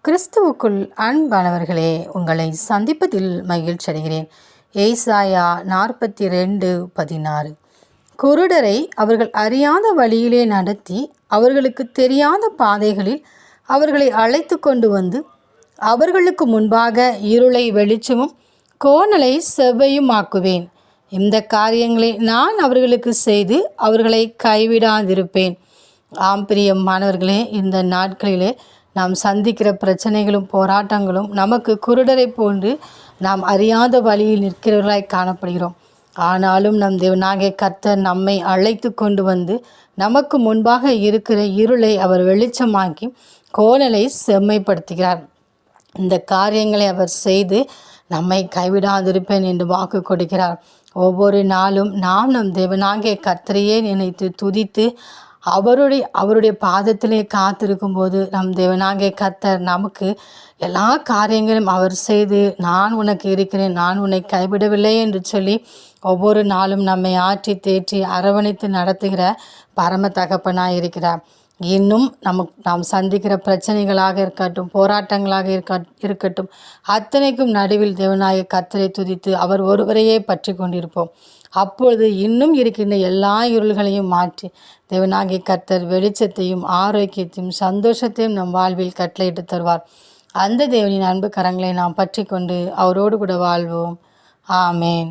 கிறிஸ்துவுக்குள் அன்பானவர்களே, உங்களை சந்திப்பதில் மகிழ்ச்சி அடைகிறேன். ஏசாயா 42:16. குருடரை அவர்கள் அறியாத வழியிலே நடத்தி, அவர்களுக்கு தெரியாத பாதைகளில் அவர்களை அழைத்து கொண்டு வந்து, அவர்களுக்கு முன்பாக இருளை வெளிச்சமும் கோணலை செவ்வையுமாக்குவேன். இந்த காரியங்களை நான் அவர்களுக்கு செய்து அவர்களை கைவிடாதிருப்பேன். ஆம் பிரியமானவர்களே, இந்த நாட்களிலே நாம் சந்திக்கிற பிரச்சனைகளும் போராட்டங்களும் நமக்கு குருடரை போன்று நாம் அறியாத வழியில் நிற்கிறவர்களாய் காணப்படுகிறோம். ஆனாலும் நம் தேவனாகிய கர்த்தர் நம்மை அழைத்து கொண்டு வந்து நமக்கு முன்பாக இருக்கிற இருளை அவர் வெளிச்சமாக்கி கோணலை செம்மைப்படுத்துகிறார். இந்த காரியங்களை அவர் செய்து நம்மை கைவிடாதிருப்பேன் என்று வாக்கு கொடுக்கிறார். ஒவ்வொரு நாளும் நாம் நம் தேவனாகிய கர்த்தரையே நினைத்து துதித்து அவருடைய பாதத்திலே காத்திருக்கும் போது நம் தேவனாகிய கர்த்தர் நமக்கு எல்லா காரியங்களும் அவர் செய்து, நான் உனக்கு இருக்கிறேன், நான் உன்னை கைவிடவில்லை என்று சொல்லி ஒவ்வொரு நாளும் நம்மை ஆற்றி தேற்றி அரவணைத்து நடத்துகிற பரம தகப்பனாய் இருக்கிறார். இன்னும் நாம் சந்திக்கிற பிரச்சனைகளாக இருக்கட்டும், போராட்டங்களாக இருக்கட்டும், அத்தனைக்கும் நடுவில் தேவனாகிய கர்த்தரை துதித்து அவர் ஒருவரையே பற்றி கொண்டிருப்போம். அப்பொழுது இன்னும் இருக்கின்ற எல்லா இருள்களையும் மாற்றி தேவனாகிய கர்த்தர் வெளிச்சத்தையும் ஆரோக்கியத்தையும் சந்தோஷத்தையும் நம் வாழ்வில் கட்டளையிட்டு தருவார். அந்த தேவனின் அன்பு கரங்களை நாம் பற்றி கொண்டு அவரோடு கூட வாழ்வோம். ஆமேன்.